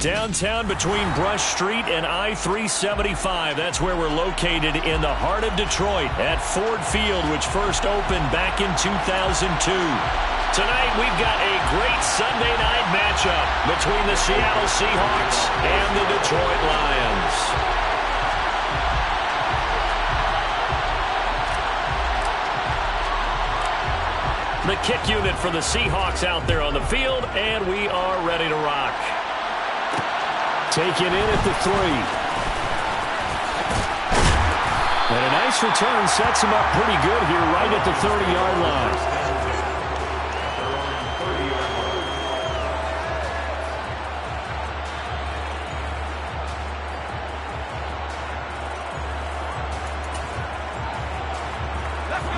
Downtown between Brush Street and I-375. That's where we're located in the heart of Detroit at Ford Field, which first opened back in 2002. Tonight, we've got a great Sunday night matchup between the Seattle Seahawks and the Detroit Lions. The kick unit for the Seahawks out there on the field, and we are ready to rock. Take it in at the 3. And a nice return sets him up pretty good here right at the 30-yard line.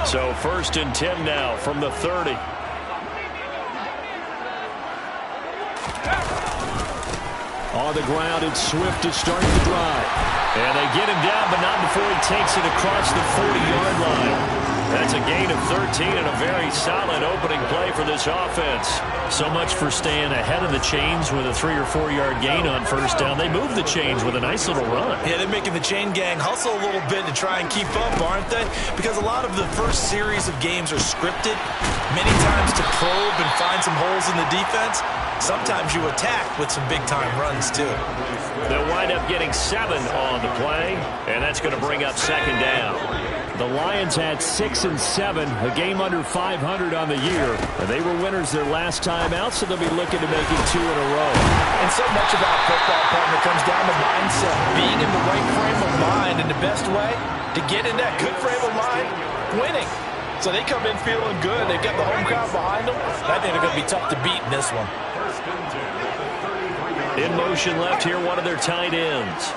So 1st and 10 now from the 30. On the ground, it's Swift to start the drive. And they get him down, but not before he takes it across the 40-yard line. That's a gain of 13 and a very solid opening play for this offense. So much for staying ahead of the chains with a 3- or 4-yard gain on first down. They move the chains with a nice little run. Yeah, they're making the chain gang hustle a little bit to try and keep up, aren't they? Because a lot of the first series of games are scripted, many times to probe and find some holes in the defense. Sometimes you attack with some big-time runs, too. They'll wind up getting 7 on the play, and that's going to bring up 2nd down. The Lions had 6 and 7, a game under 500 on the year. And they were winners their last time out, so they'll be looking to make it 2 in a row. And so much about football, partner, comes down to mindset, being in the right frame of mind. And the best way to get in that good frame of mind, winning. So they come in feeling good. They've got the home crowd behind them. I think they're going to be tough to beat in this one. In motion left here, one of their tight ends.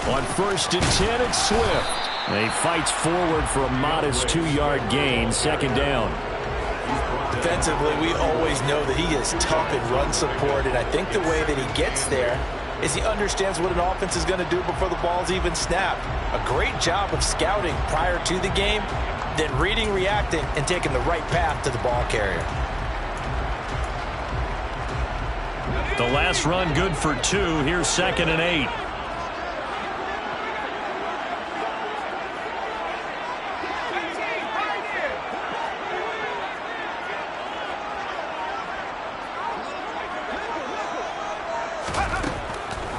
On 1st and 10, it's Swift. He fights forward for a modest 2-yard gain, 2nd down. Defensively, we always know that he is tough in run support, and I think the way that he gets there is he understands what an offense is going to do before the ball's even snapped. A great job of scouting prior to the game, then reading, reacting, and taking the right path to the ball carrier. The last run good for 2. Here's 2nd and 8.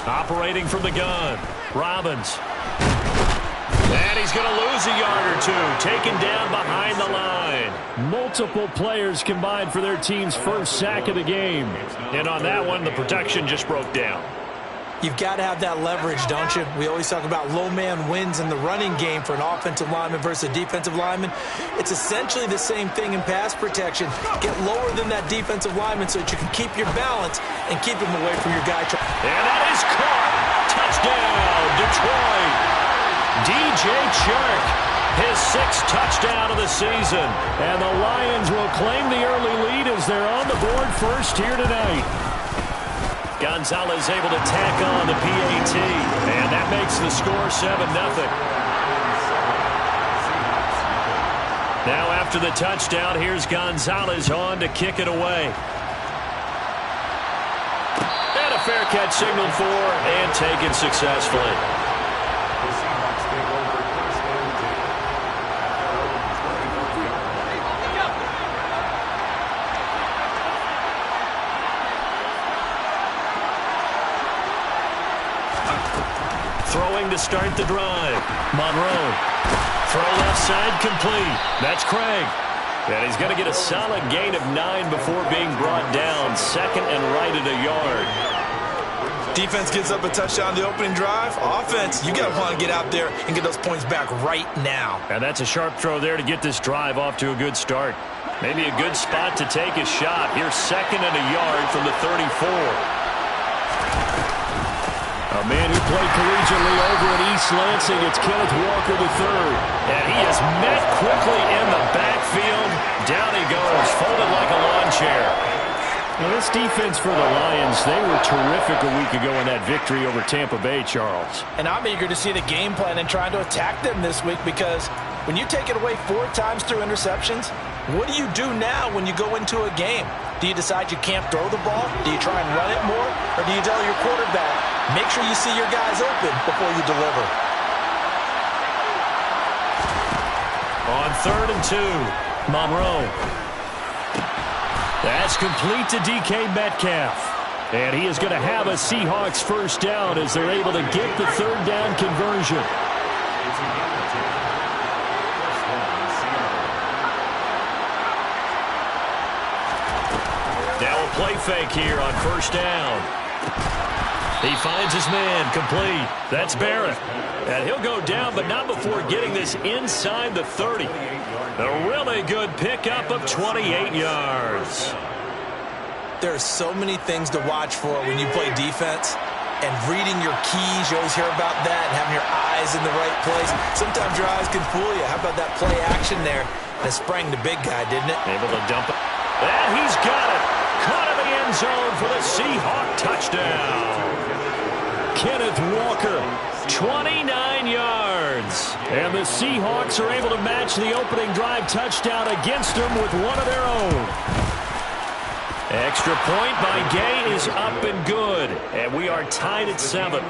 Operating from the gun, Robbins. And he's going to lose a yard or 2, taken down behind the line. Multiple players combined for their team's first sack of the game. And on that one, the protection just broke down. You've got to have that leverage, don't you? We always talk about low man wins in the running game for an offensive lineman versus a defensive lineman. It's essentially the same thing in pass protection. Get lower than that defensive lineman so that you can keep your balance and keep him away from your guy. And that is caught. Touchdown, Detroit. DJ Chark, his 6th touchdown of the season. And the Lions will claim the early lead as they're on the board first here tonight. Gonzalez able to tack on the PAT, and that makes the score 7-0. Now after the touchdown, here's Gonzalez on to kick it away. And a fair catch signaled for and taken successfully. Throwing to start the drive. Monroe. Throw left side complete. That's Craig. And he's going to get a solid gain of 9 before being brought down. 2nd and right at a yard. Defense gets up a touchdown the opening drive. Offense, you got to want to get out there and get those points back right now. And that's a sharp throw there to get this drive off to a good start. Maybe a good spot to take a shot. Here's 2nd and a yard from the 34. A man who played collegiately over at East Lansing, it's Kenneth Walker III. And he is met quickly in the backfield. Down he goes, folded like a lawn chair. Now this defense for the Lions, they were terrific a week ago in that victory over Tampa Bay, Charles. And I'm eager to see the game plan and trying to attack them this week, because when you take it away 4 times through interceptions, What do you do now when you go into a game? Do you decide you can't throw the ball? Do you try and run it more? Or do you tell your quarterback, make sure you see your guys open before you deliver? On 3rd and 2, Monroe. That's complete to DK Metcalf. And he is going to have a Seahawks first down as they're able to get the 3rd down conversion. Now a play fake here on 1st down. He finds his man, complete. That's Barrett. And he'll go down, but not before getting this inside the 30. A really good pickup of 28 yards. There are so many things to watch for when you play defense. And reading your keys, you always hear about that, and having your eyes in the right place. Sometimes your eyes can fool you. How about that play action there? That sprang the big guy, didn't it? Able to dump it. And he's got it. Caught in the end zone for the Seahawk touchdown. Kenneth Walker, 29 yards. And the Seahawks are able to match the opening drive touchdown against them with one of their own. Extra point by Gay is up and good. And we are tied at 7.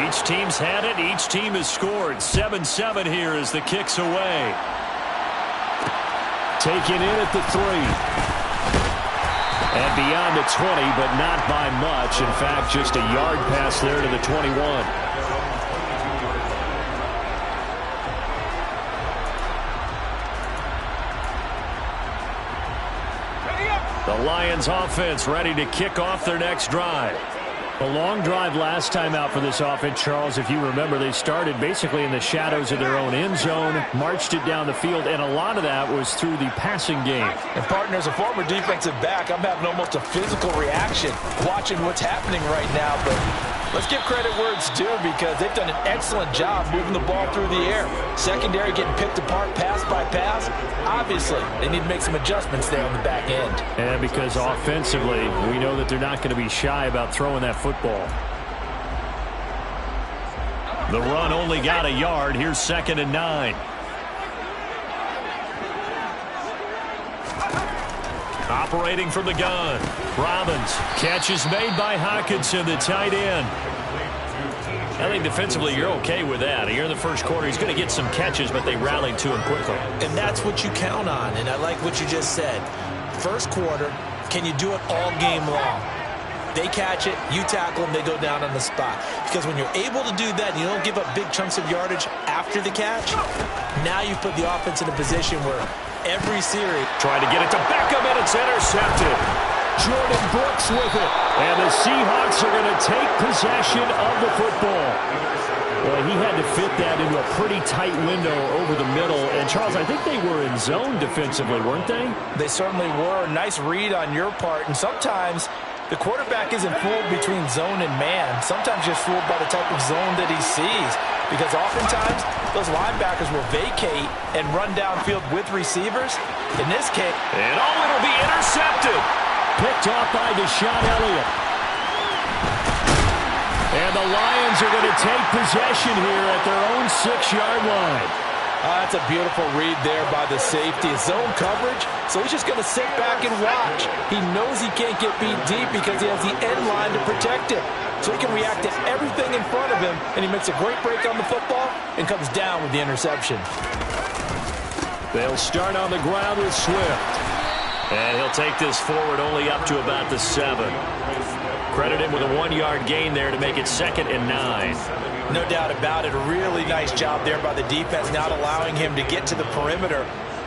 Each team's had it. Each team has scored. 7-7 here as the kick's away. Taken in at the 3. And beyond the 20, but not by much. In fact, just a yard pass there to the 21. The Lions offense ready to kick off their next drive. A long drive last time out for this offense, Charles. If you remember, they started basically in the shadows of their own end zone, marched it down the field, and a lot of that was through the passing game. And, partner, as a former defensive back, I'm having almost a physical reaction watching what's happening right now. But let's give credit where it's due because they've done an excellent job moving the ball through the air. Secondary getting picked apart pass by pass. Obviously, they need to make some adjustments there on the back end. And because offensively, we know that they're not going to be shy about throwing that football. The run only got a yard. Here's 2nd and 9. Operating from the gun. Robbins. Catch is made by Hockenson, the tight end. I think defensively you're okay with that. Here in the first quarter, he's going to get some catches, but they rallied to him quickly. And that's what you count on, and I like what you just said. First quarter, can you do it all game long? They catch it, you tackle them, they go down on the spot. Because when you're able to do that, you don't give up big chunks of yardage after the catch, now you put the offense in a position where every series... Trying to get it to Beckham, and it's intercepted. Jordan Brooks with it. And the Seahawks are going to take possession of the football. Well, he had to fit that into a pretty tight window over the middle. And, Charles, I think they were in zone defensively, weren't they? They certainly were. Nice read on your part. And sometimes the quarterback isn't fooled between zone and man. Sometimes just fooled by the type of zone that he sees. Because oftentimes, those linebackers will vacate and run downfield with receivers. In this case... And it'll be intercepted. Picked off by Deshaun Elliott. And the Lions are going to take possession here at their own 6-yard line. That's a beautiful read there by the safety. Zone coverage, so he's just going to sit back and watch. He knows he can't get beat deep because he has the end line to protect him. So he can react to everything in front of him, and he makes a great break on the football and comes down with the interception. They'll start on the ground with Swift. And he'll take this forward only up to about the 7. Credit him with a 1-yard gain there to make it 2nd and 9. No doubt about it. A really nice job there by the defense, not allowing him to get to the perimeter.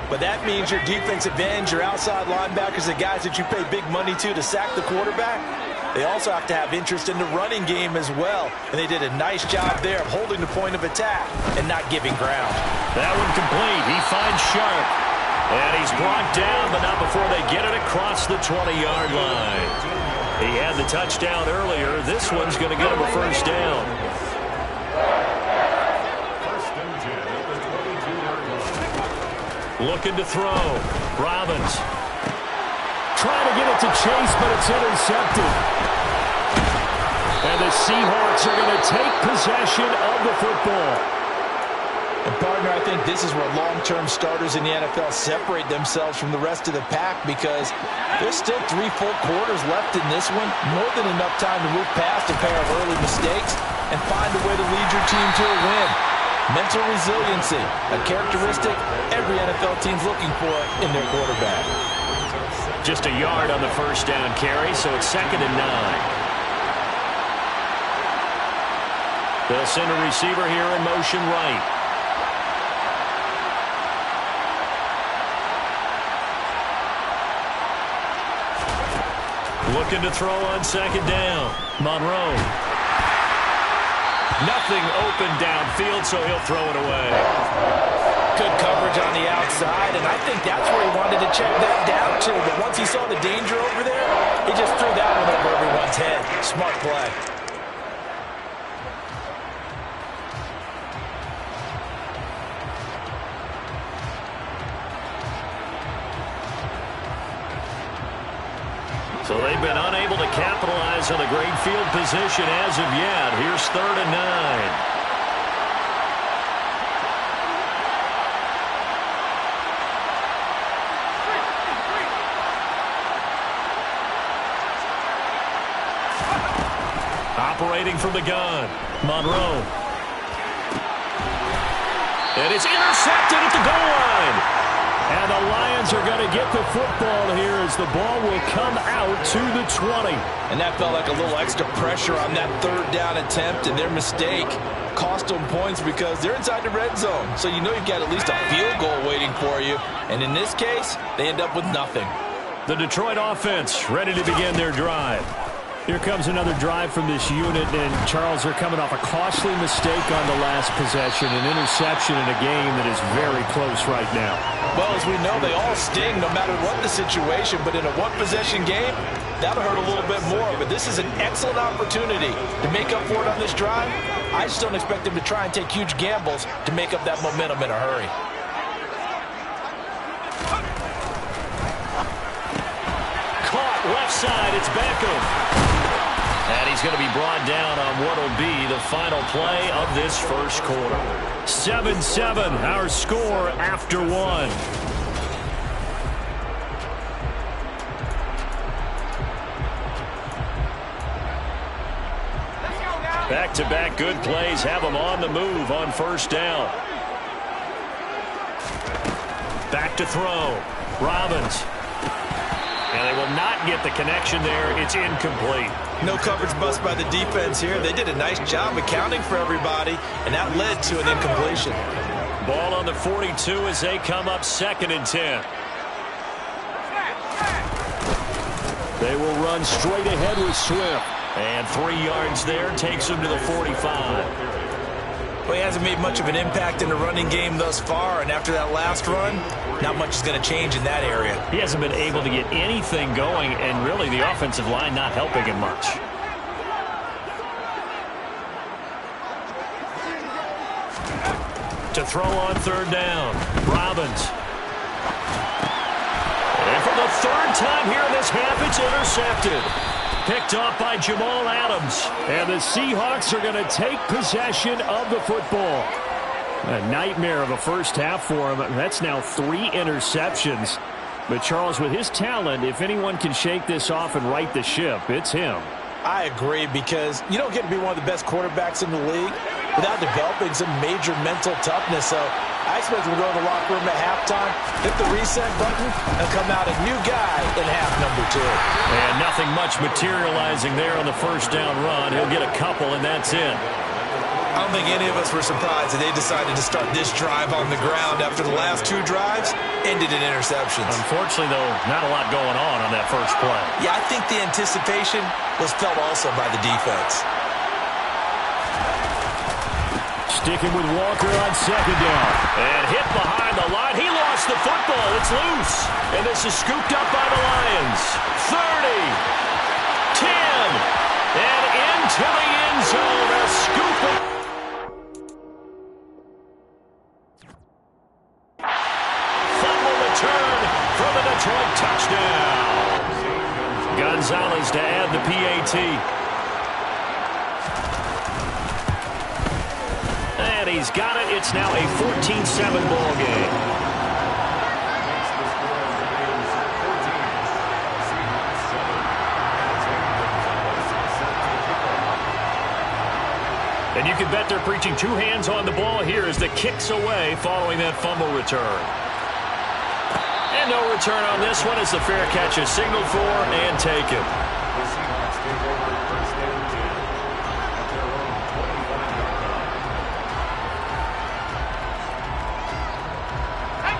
But that means your defensive ends, your outside linebackers, the guys that you pay big money to sack the quarterback, they also have to have interest in the running game as well. And they did a nice job there of holding the point of attack and not giving ground. That one complete. He finds Sharp. And he's brought down, but not before they get it across the 20-yard line. He had the touchdown earlier. This one's going to get him a first down. Looking to throw. Robbins. Trying to get it to Chase, but it's intercepted. And the Seahawks are going to take possession of the football. And partner, I think this is where long-term starters in the NFL separate themselves from the rest of the pack, because there's still 3 full quarters left in this one. More than enough time to move past a pair of early mistakes and find a way to lead your team to a win. Mental resiliency, a characteristic every NFL team's looking for in their quarterback. Just a yard on the first down carry, so it's 2nd and 9. They'll send a receiver here in motion right. Looking to throw on 2nd down. Monroe. Nothing open downfield, so he'll throw it away. Good coverage on the outside, and I think that's where he wanted to check that down to. But once he saw the danger over there, he just threw that one over everyone's head. Smart play. So they've been unable to capitalize on a great field position as of yet. Here's 3rd and 9. Operating from the gun, Monroe. And it's intercepted at the goal line. And the Lions are going to get the football here as the ball will come out to the 20. And that felt like a little extra pressure on that 3rd down attempt, and their mistake cost them points because they're inside the red zone. So you know you've got at least a field goal waiting for you. And in this case, they end up with nothing. The Detroit offense ready to begin their drive. Here comes another drive from this unit, and Charles, are coming off a costly mistake on the last possession, an interception in a game that is very close right now. Well, as we know, they all sting no matter what the situation, but in a one-possession game, that'll hurt a little bit more. But this is an excellent opportunity to make up for it on this drive. I just don't expect them to try and take huge gambles to make up that momentum in a hurry. Caught left side, it's Beckham. And he's going to be brought down on what will be the final play of this first quarter. 7-7, our score after 1. Back-to-back good plays have them on the move on 1st down. Back to throw. Robbins. And they will not get the connection there. It's incomplete. No coverage bust by the defense here. They did a nice job accounting for everybody, and that led to an incompletion. Ball on the 42 as they come up 2nd and 10. They will run straight ahead with Swift. And 3 yards there takes him to the 45. Well, he hasn't made much of an impact in the running game thus far, and after that last run, not much is going to change in that area. He hasn't been able to get anything going, and really the offensive line not helping him much. To throw on 3rd down, Robbins. And for the 3rd time here in this half, it's intercepted. Picked off by Jamal Adams. And the Seahawks are going to take possession of the football. A nightmare of a first half for him. That's now 3 interceptions. But Charles, with his talent, if anyone can shake this off and right the ship, it's him. I agree, because you don't get to be one of the best quarterbacks in the league without developing some major mental toughness. So I expect him to go to the locker room at halftime, hit the reset button, and come out a new guy in half number 2. And nothing much materializing there on the 1st down run. He'll get a couple, and that's it. I don't think any of us were surprised that they decided to start this drive on the ground after the last 2 drives ended in interceptions. Unfortunately, though, not a lot going on that first play. Yeah, I think the anticipation was felt also by the defense. Sticking with Walker on 2nd down. And hit behind the line. He lost the football. It's loose. And this is scooped up by the Lions. 30. 10. And into the end zone. A scoop up. Fumble return for the Detroit touchdown. Gonzalez to add the PAT. And he's got it. It's now a 14-7 ball game. And you can bet they're preaching two hands on the ball here as the kick's away following that fumble return. And no return on this one as the fair catch is signaled for and taken.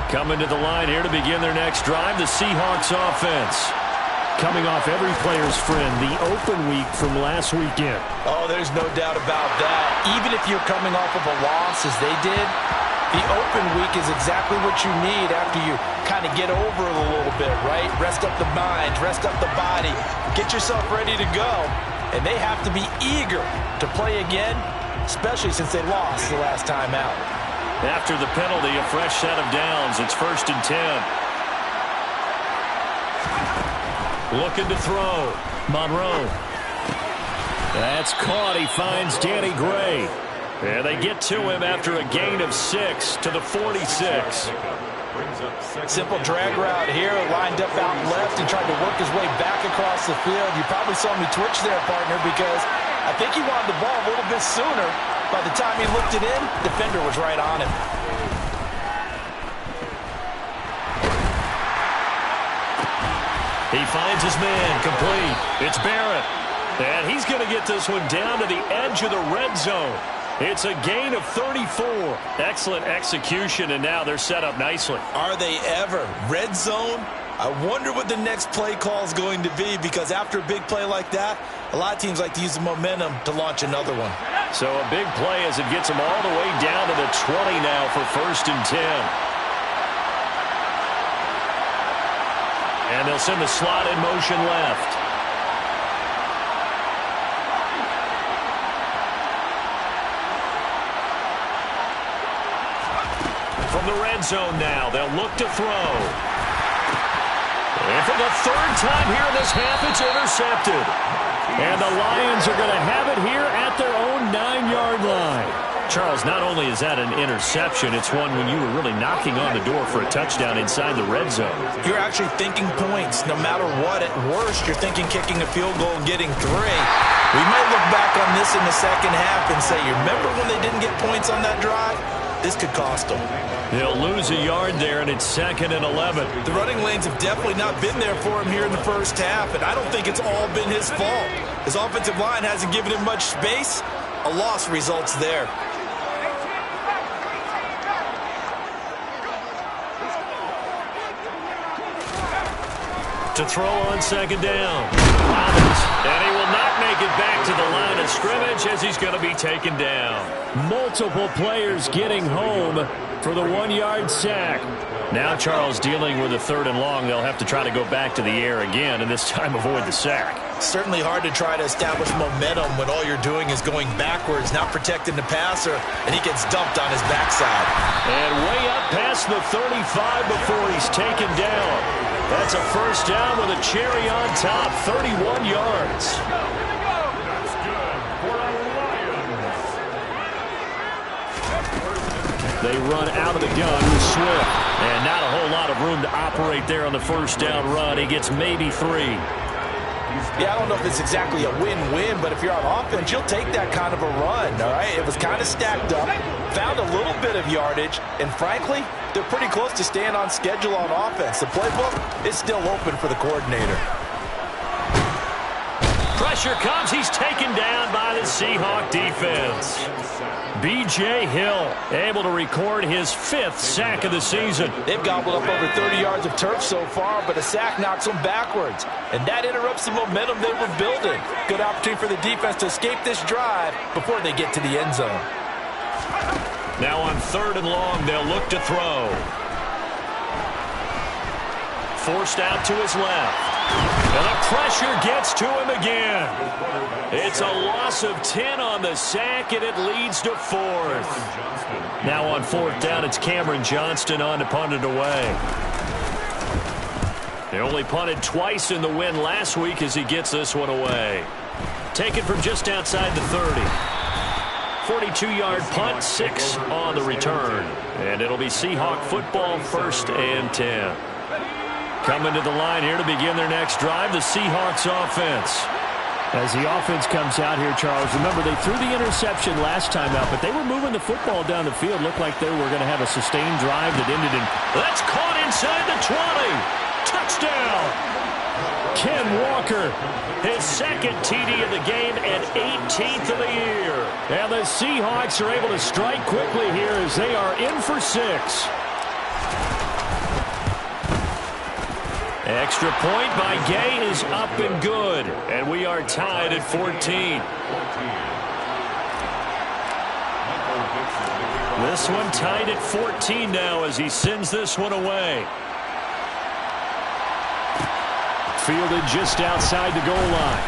Coming to the line here to begin their next drive, the Seahawks offense. Coming off every player's friend, the open week from last weekend. Oh, there's no doubt about that. Even if you're coming off of a loss as they did, the open week is exactly what you need after you kind of get over it a little bit, right? Rest up the mind, rest up the body, get yourself ready to go. And they have to be eager to play again, especially since they lost the last time out. After the penalty, a fresh set of downs. It's 1st and 10. Looking to throw. Monroe. That's caught. He finds Danny Gray. And they get to him after a gain of 6 to the 46. Simple drag route here, lined up out left and tried to work his way back across the field. You probably saw me twitch there, partner, because I think he wanted the ball a little bit sooner. By the time he looked it in, defender was right on him. He finds his man, complete. It's Barrett. And he's going to get this one down to the edge of the red zone. It's a gain of 34. Excellent execution, and now they're set up nicely. Are they ever? Red zone? I wonder what the next play call is going to be, because after a big play like that, a lot of teams like to use the momentum to launch another one. So a big play as it gets them all the way down to the 20 now for 1st and 10. And they'll send the slot in motion left. From the red zone now, they'll look to throw. And for the 3rd time here in this half, it's intercepted. And the Lions are going to have it here at their own 9-yard line. Charles, not only is that an interception, it's one when you were really knocking on the door for a touchdown inside the red zone. You're actually thinking points. No matter what, at worst, you're thinking kicking a field goal and getting 3. We might look back on this in the second half and say, you remember when they didn't get points on that drive? This could cost them. They'll lose a yard there, and it's 2nd and 11. The running lanes have definitely not been there for him here in the first half, and I don't think it's all been his fault. His offensive line hasn't given him much space. A loss results there. To throw on 2nd down. And he will not make it back to the line of scrimmage as he's going to be taken down. Multiple players getting home for the 1-yard sack. Now Charles dealing with a 3rd and long. They'll have to try to go back to the air again and this time avoid the sack. Certainly hard to try to establish momentum when all you're doing is going backwards, not protecting the passer, and he gets dumped on his backside. And way up past the 35 before he's taken down. That's a 1st down with a cherry on top, 31 yards. They run out of the gun with Swift. And not a whole lot of room to operate there on the 1st down run. He gets maybe 3. Yeah, I don't know if it's exactly a win-win, but if you're on offense, you'll take that kind of a run, all right? It was kind of stacked up, found a little bit of yardage, and frankly, they're pretty close to staying on schedule on offense. The playbook is still open for the coordinator. Pressure comes. He's taken down by the Seahawk defense. B.J. Hill able to record his 5th sack of the season. They've gobbled up over 30 yards of turf so far, but a sack knocks them backwards. And that interrupts the momentum they were building. Good opportunity for the defense to escape this drive before they get to the end zone. Now on 3rd and long, they'll look to throw. Forced out to his left. And the pressure gets to him again. It's a loss of 10 on the sack, and it leads to 4th. Now on 4th down, it's Cameron Johnston on to punt it away. They only punted twice in the win last week as he gets this one away. Taken from just outside the 30. 42-yard punt, 6 on the return. And it'll be Seahawk football, 1st and 10. Coming to the line here to begin their next drive, the Seahawks offense. As the offense comes out here, Charles, remember they threw the interception last time out, but they were moving the football down the field. Looked like they were going to have a sustained drive that ended in... That's caught inside the 20. Touchdown. Ken Walker, his 2nd TD of the game and 18th of the year. And the Seahawks are able to strike quickly here as they are in for 6. Extra point by Gay is up and good. And we are tied at 14. This one tied at 14 now as he sends this one away. Fielded just outside the goal line.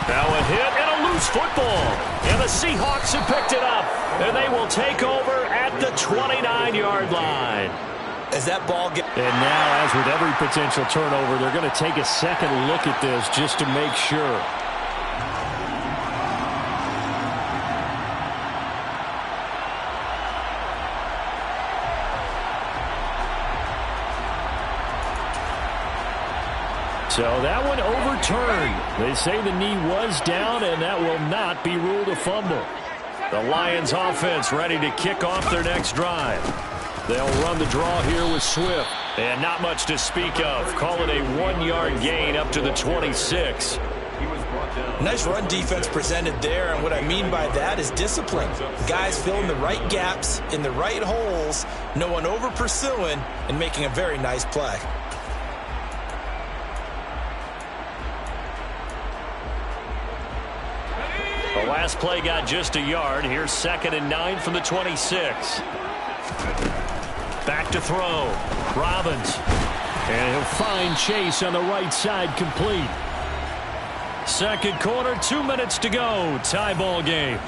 Now a hit and a loose football. And the Seahawks have picked it up. And they will take over at the 29-yard line. As that ball gets... And now, as with every potential turnover, they're going to take a second look at this just to make sure. So that one overturned. They say the knee was down, and that will not be ruled a fumble. The Lions offense ready to kick off their next drive. They'll run the draw here with Swift. And not much to speak of. Call it a 1-yard gain up to the 26. Nice run defense presented there, and what I mean by that is discipline. Guys filling the right gaps in the right holes, no one over pursuing, and making a very nice play. The last play got just a yard. Here's 2nd and 9 from the 26. Back to throw. Robbins. And he'll find Chase on the right side, complete. Second quarter, 2 minutes to go. Tie ball game.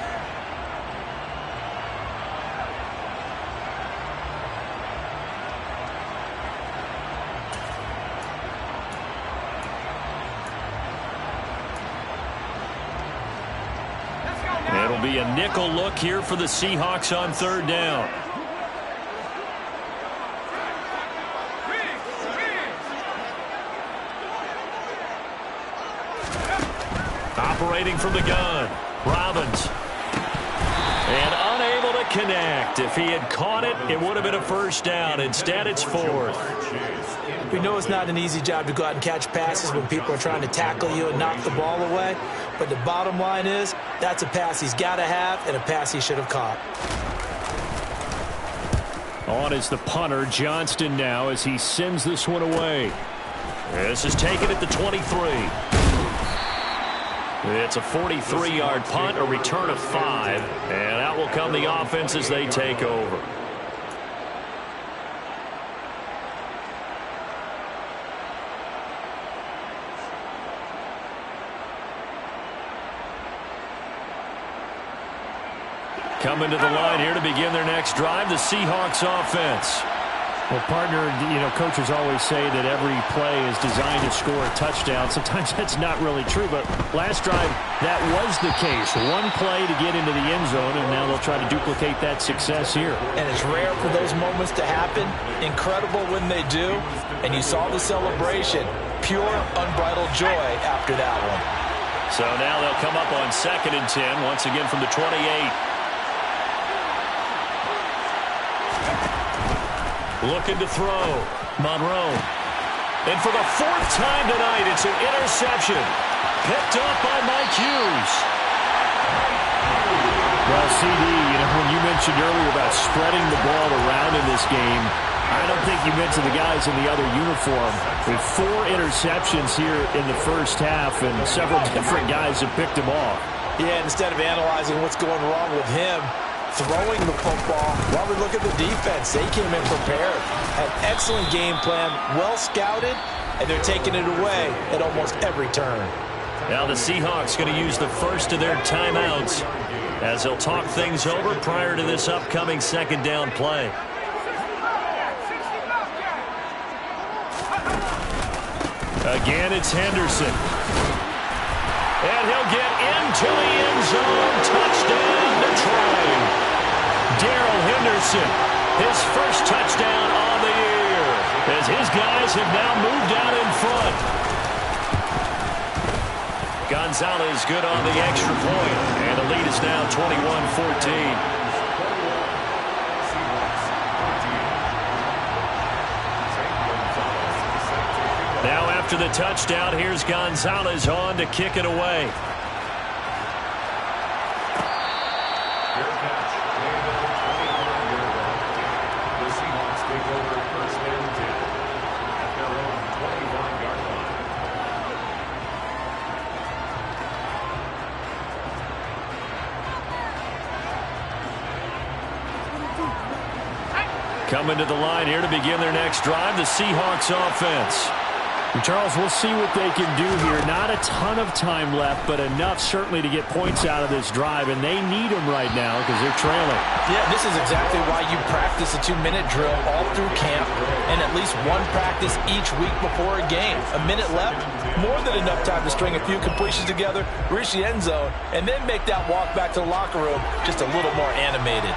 It'll be a nickel look here for the Seahawks on 3rd down. Operating from the gun, Robbins. And unable to connect. If he had caught it, it would have been a 1st down. Instead, it's 4th. We know it's not an easy job to go out and catch passes when people are trying to tackle you and knock the ball away. But the bottom line is, that's a pass he's got to have and a pass he should have caught. On is the punter, Johnston, now as he sends this one away. This is taken at the 23. It's a 43-yard punt, a return of 5, and out will come the offense as they take over. Coming to the line here to begin their next drive, the Seahawks offense. Well, partner, coaches always say that every play is designed to score a touchdown. Sometimes that's not really true, but last drive, that was the case. One play to get into the end zone, and now they'll try to duplicate that success here. And it's rare for those moments to happen. Incredible when they do. And you saw the celebration. Pure, unbridled joy after that one. So now they'll come up on 2nd and 10, once again from the 28. Looking to throw. Monroe. And for the 4th time tonight, it's an interception. Picked up by Mike Hughes. Well, CD, when you mentioned earlier about spreading the ball around in this game, I don't think you meant to the guys in the other uniform. With 4 interceptions here in the first half, and several different guys have picked them off. Yeah, instead of analyzing what's going wrong with him, throwing the football, while we look at the defense, they came in prepared. Had excellent game plan, well scouted, and they're taking it away at almost every turn. Now the Seahawks going to use the first of their timeouts as they'll talk things over prior to this upcoming 2nd down play. Again, it's Henderson. And he'll get into the end zone. Touchdown, Detroit. Darrell Henderson, his first touchdown on the year, as his guys have now moved out in front. Gonzalez good on the extra point, and the lead is now 21-14. Now after the touchdown, here's Gonzalez on to kick it away. Fair catch. Made at the 25-yard line. The Seahawks take over first and 10 at their own 25-yard line. Coming to the line here to begin their next drive, the Seahawks offense. And Charles, we'll see what they can do here. Not a ton of time left, but enough certainly to get points out of this drive, and they need them right now because they're trailing. Yeah, this is exactly why you practice a 2-minute drill all through camp and at least one practice each week before a game. A minute left, more than enough time to string a few completions together, reach the end zone, and then make that walk back to the locker room just a little more animated.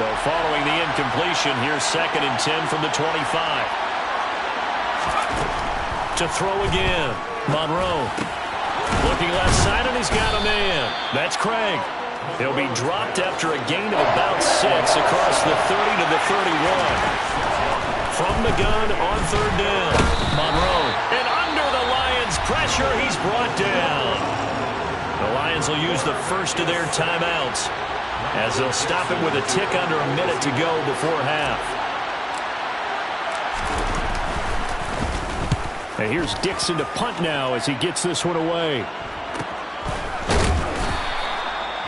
So following the incompletion, here's 2nd and 10 from the 25. To throw again. Monroe. Looking left side, and he's got a man. That's Craig. He'll be dropped after a gain of about 6 across the 30 to the 31. From the gun on 3rd down. Monroe. And under the Lions' pressure, he's brought down. The Lions will use the first of their timeouts, as they'll stop it with a tick under a minute to go before half. And here's Dixon to punt now as he gets this one away.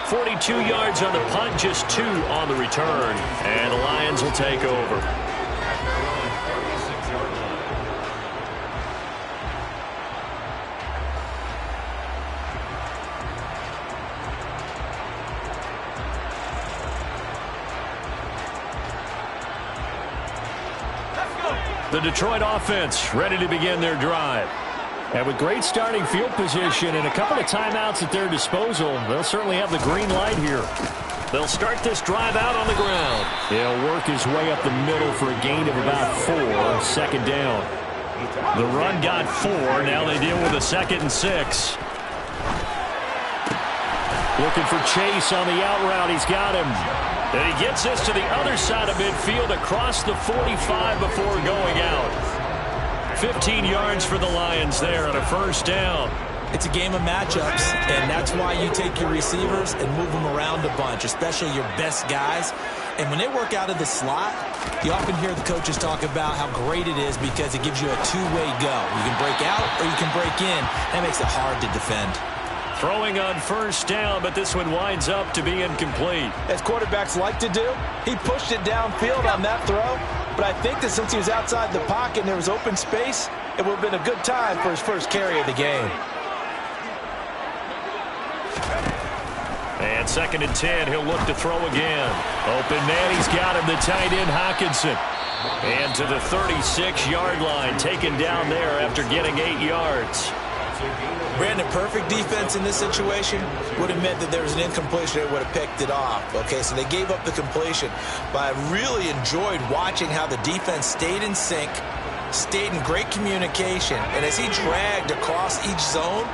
42 yards on the punt, just 2 on the return. And the Lions will take over. At their own 36-yard line. The Detroit offense ready to begin their drive. And with great starting field position and a couple of timeouts at their disposal, they'll certainly have the green light here. They'll start this drive out on the ground. He'll work his way up the middle for a gain of about 4, 2nd down. The run got 4. Now they deal with a 2nd and 6. Looking for Chase on the out route. He's got him. And he gets this to the other side of midfield across the 45 before going out. 15 yards for the Lions there on a 1st down. It's a game of matchups, and that's why you take your receivers and move them around a bunch, especially your best guys. And when they work out of the slot, you often hear the coaches talk about how great it is because it gives you a two-way go. You can break out or you can break in. That makes it hard to defend. Throwing on 1st down, but this one winds up to be incomplete. As quarterbacks like to do, he pushed it downfield on that throw, but I think that since he was outside the pocket and there was open space, it would have been a good time for his first carry of the game. And 2nd and 10, he'll look to throw again. Open man, he's got him, the tight end Hockenson. And to the 36-yard line, taken down there after getting 8 yards. Brandon, perfect defense in this situation would have meant that there was an incompletion. They would have picked it off. Okay, so they gave up the completion. But I really enjoyed watching how the defense stayed in sync, stayed in great communication. And as he dragged across each zone,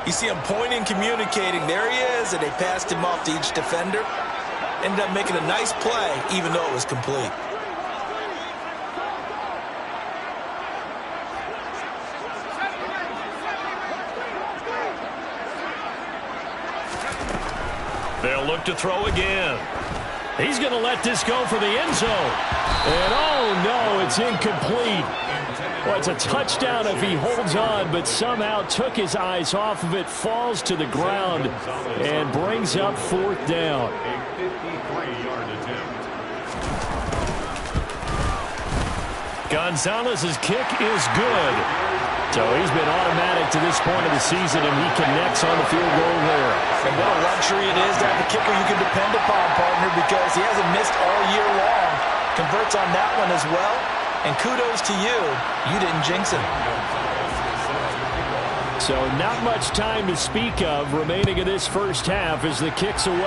you see him pointing, communicating. There he is, and they passed him off to each defender. Ended up making a nice play, even though it was complete. They'll look to throw again. He's going to let this go for the end zone. And oh no, it's incomplete. Well, it's a touchdown if he holds on, but somehow took his eyes off of it, falls to the ground, and brings up 4th down. A 53-yard attempt. Gonzalez's kick is good. So he's been automatic to this point of the season, and he connects on the field goal there. And what a luxury it is to have a kicker you can depend upon, partner, because he hasn't missed all year long. Converts on that one as well. And kudos to you. You didn't jinx him. So not much time to speak of remaining in this first half as the kick's away. The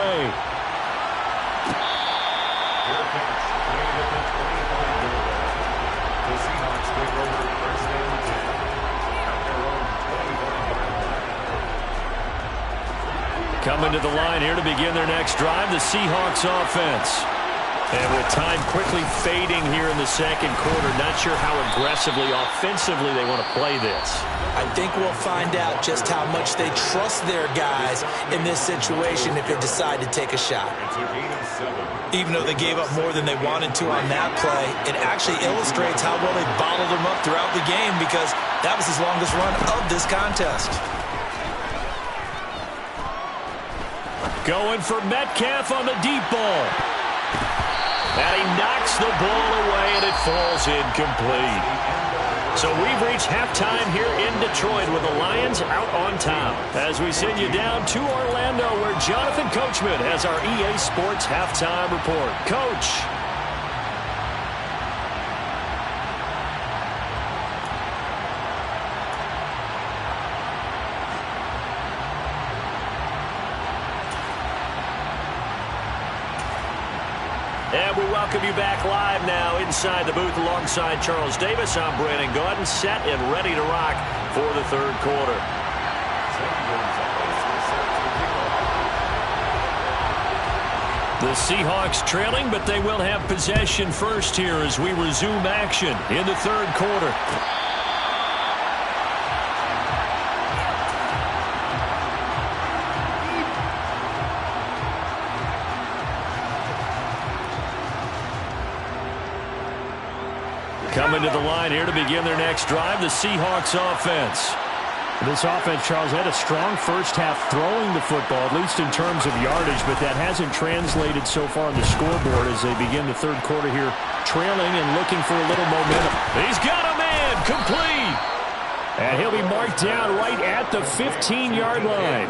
Seahawks take over first and 10 at their own 25-yard line. Coming to the line here to begin their next drive, the Seahawks offense. And with time quickly fading here in the second quarter, not sure how aggressively, offensively they want to play this. I think we'll find out just how much they trust their guys in this situation if they decide to take a shot. It's a gain of 7. Even though they gave up more than they wanted to on that play, it actually illustrates how well they bottled them up throughout the game because that was his longest run of this contest. Going for Metcalf on the deep ball. And he knocks the ball away, and it falls incomplete. So we've reached halftime here in Detroit with the Lions out on top. As we send you down to Orlando, where Jonathan Coachman has our EA Sports halftime report. Coach. And we welcome you back live now inside the booth alongside Charles Davis. I'm Brandon Gaudin, set and ready to rock for the third quarter. The Seahawks trailing, but they will have possession first here as we resume action in the third quarter. Coming to the line here to begin their next drive, the Seahawks offense. This offense, Charles, had a strong first half throwing the football, at least in terms of yardage, but that hasn't translated so far on the scoreboard as they begin the third quarter here, trailing and looking for a little momentum. He's got a man, complete. And he'll be marked down right at the 15-yard line.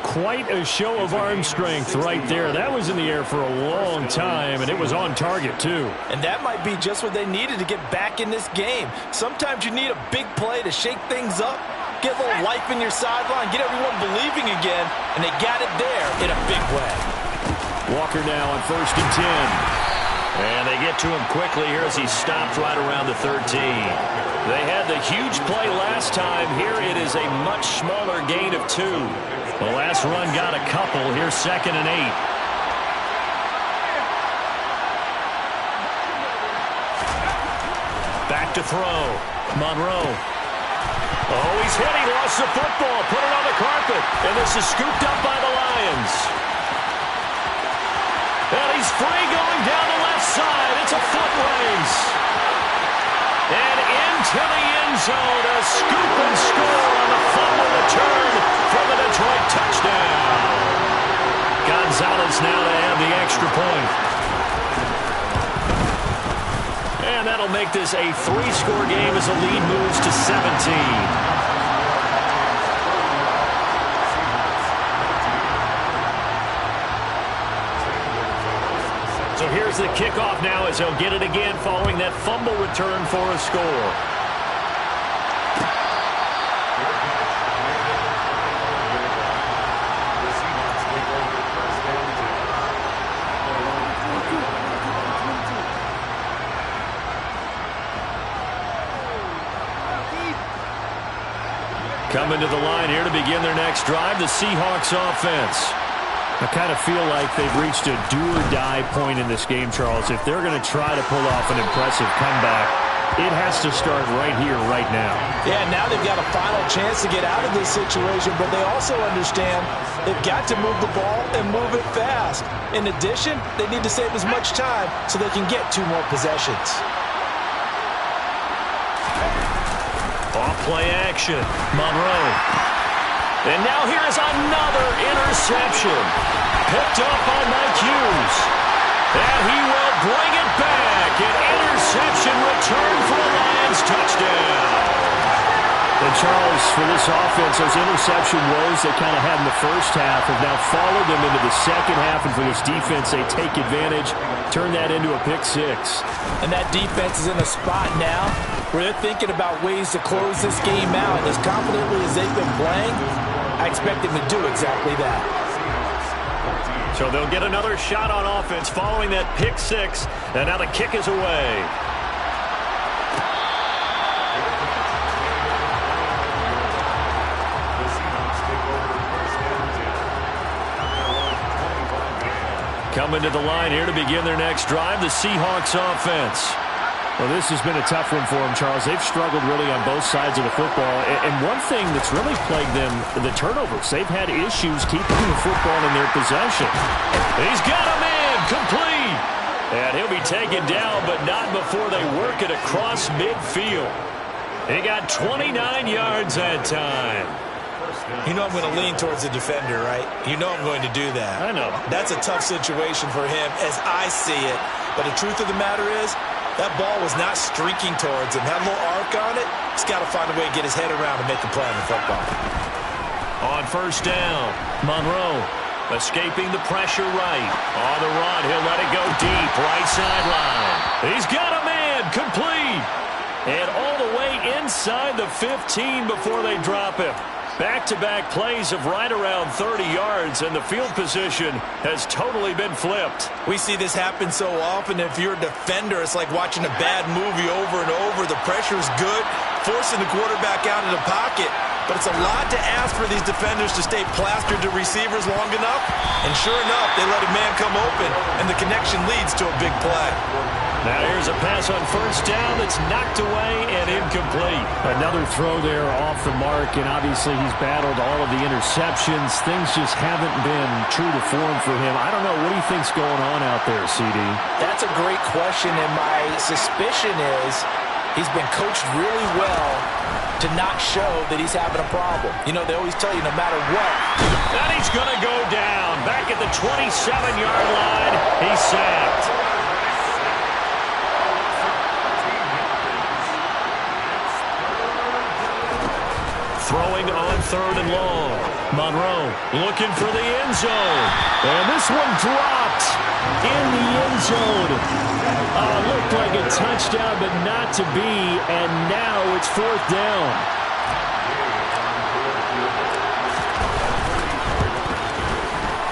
Quite a show of arm strength right there. That was in the air for a long time, and it was on target, too. And that might be just what they needed to get back in this game. Sometimes you need a big play to shake things up, get a little life in your sideline, get everyone believing again, and they got it there in a big way. Walker now on 1st and 10. And they get to him quickly here as he stopped right around the 13. They had the huge play last time. Here it is a much smaller gain of 2. The last run got a couple. Here's 2nd and 8. Back to throw. Monroe. Oh, he's hit. He lost the football. Put it on the carpet. And this is scooped up by the Lions. And he's free going down the left side. It's a foot race. And into the end zone. A scoop and score on the fumble return for the Detroit touchdown. Gonzalez now to add the extra point. And that'll make this a 3-score game as the lead moves to 17. So here's the kickoff now as he'll get it again following that fumble return for a score. Coming to the line here to begin their next drive, the Seahawks offense. I kind of feel like they've reached a do-or-die point in this game, Charles. If they're going to try to pull off an impressive comeback, it has to start right here, right now. Yeah, now they've got a final chance to get out of this situation, but they also understand they've got to move the ball and move it fast. In addition, they need to save as much time so they can get 2 more possessions. Off-play action. Monroe. And now here's another interception. Picked up by Mike Hughes. And he will bring it back. An interception return for a Lions touchdown. And Charles, for this offense, those interception woes they kind of had in the first half have now followed them into the second half. And for this defense, they take advantage, turn that into a pick 6. And that defense is in a spot now where they're thinking about ways to close this game out. And as confidently as they've been playing, I expect them to do exactly that. So they'll get another shot on offense following that pick six. And now the kick is away. Coming to the line here to begin their next drive, the Seahawks offense. Well, this has been a tough one for them, Charles. They've struggled really on both sides of the football. And one thing that's really plagued them, the turnovers. They've had issues keeping the football in their possession. He's got a man, complete. And he'll be taken down, but not before they work it across midfield. He got 29 yards that time. You know I'm going to lean towards the defender, right? You know I'm going to do that. I know. That's a tough situation for him as I see it. But the truth of the matter is, that ball was not streaking towards him. Had a little arc on it. He's got to find a way to get his head around and make a play on the football. On first down, Monroe escaping the pressure right. On the run, he'll let it go deep, right sideline. He's got a man, complete. And all the way inside the 15 before they drop him. Back-to-back plays of right around 30 yards, and the field position has totally been flipped. We see this happen so often. If you're a defender, it's like watching a bad movie over and over. The pressure is good, forcing the quarterback out of the pocket. But it's a lot to ask for these defenders to stay plastered to receivers long enough. And sure enough, they let a man come open, and the connection leads to a big play. Now here's a pass on first down that's knocked away and incomplete. Another throw there off the mark, and obviously he's battled all of the interceptions. Things just haven't been true to form for him. I don't know. What do you think's going on out there, CD? That's a great question, and my suspicion is he's been coached really well to not show that he's having a problem. You know, they always tell you no matter what. And he's going to go down. Back at the 27-yard line, he's sacked. Throwing on third and long. Monroe looking for the end zone. And this one dropped in the end zone. Looked like a touchdown, but not to be. And now it's fourth down.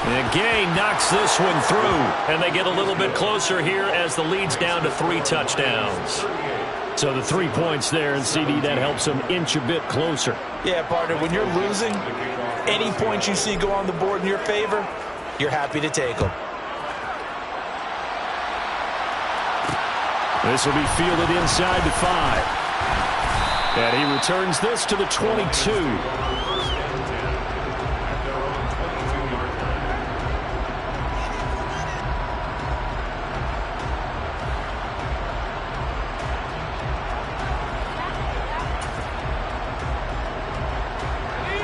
And Gay knocks this one through. And they get a little bit closer here as the lead's down to 3 touchdowns. So the 3 points there, and CD, that helps them inch a bit closer. Yeah, partner, when you're losing, any points you see go on the board in your favor, you're happy to take them. This will be fielded inside the 5. And he returns this to the 22.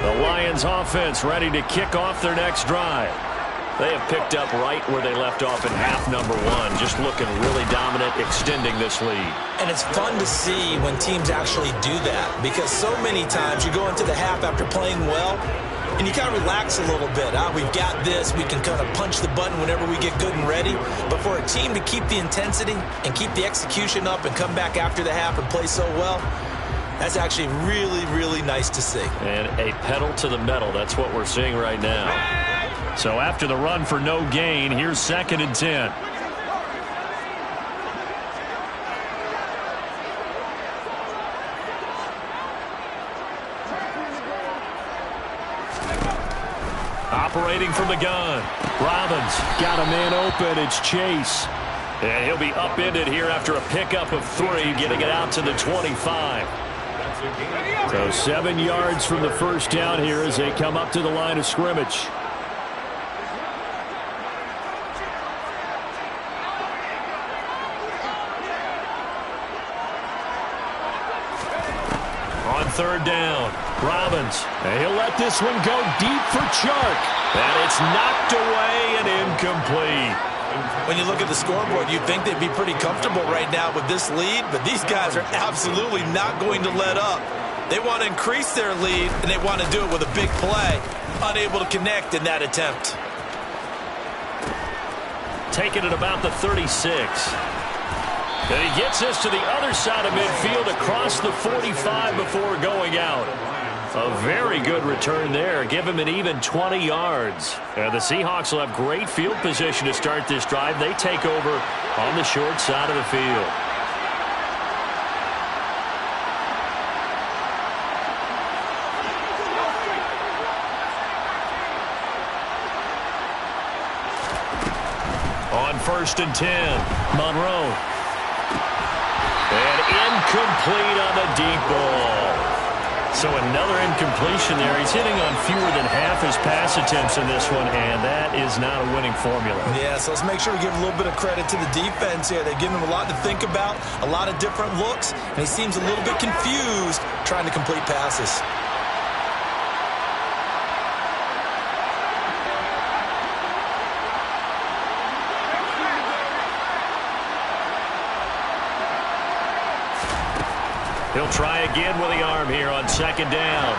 The Lions offense ready to kick off their next drive. They have picked up right where they left off in half number 1, just looking really dominant, extending this lead. And it's fun to see when teams actually do that, because so many times you go into the half after playing well, and you kind of relax a little bit. We've got this. We can kind of punch the button whenever we get good and ready. But for a team to keep the intensity and keep the execution up and come back after the half and play so well, that's actually really, really nice to see. And a pedal to the metal. That's what we're seeing right now. So after the run for no gain, here's 2nd and 10. Operating from the gun. Robbins got a man open. It's Chase. And he'll be upended here after a pickup of 3, getting it out to the 25. So 7 yards from the first down here as they come up to the line of scrimmage. On 3rd down, Robbins. And he'll let this one go deep for Chark. And it's knocked away and incomplete. When you look at the scoreboard, you'd think they'd be pretty comfortable right now with this lead, but these guys are absolutely not going to let up. They want to increase their lead, and they want to do it with a big play. Unable to connect in that attempt. Taken at about the 36. And he gets this to the other side of midfield across the 45 before going out. A very good return there. Give him an even 20 yards. And the Seahawks will have great field position to start this drive. They take over on the short side of the field. On 1st and 10, Monroe. And incomplete on the deep ball. So another incompletion there. He's hitting on fewer than half his pass attempts in this one, and that is not a winning formula. Yeah, so let's make sure we give a little bit of credit to the defense here. They give him a lot to think about, a lot of different looks, and he seems a little bit confused trying to complete passes. He'll try again with the arm here on 2nd down.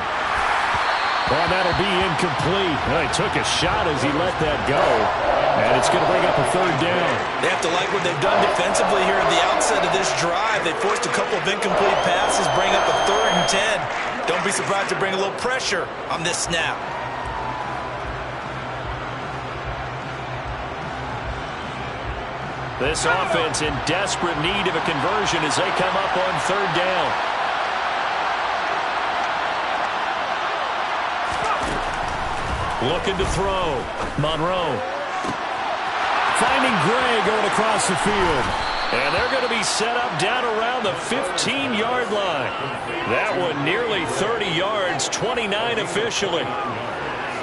Well, that'll be incomplete. Well, he took a shot as he let that go. And it's going to bring up a 3rd down. They have to like what they've done defensively here at the outset of this drive. They forced a couple of incomplete passes, bring up a 3rd and 10. Don't be surprised to bring a little pressure on this snap. This offense in desperate need of a conversion as they come up on 3rd down. Looking to throw. Monroe. Finding Gray going across the field. And they're going to be set up down around the 15-yard line. That one nearly 30 yards, 29 officially.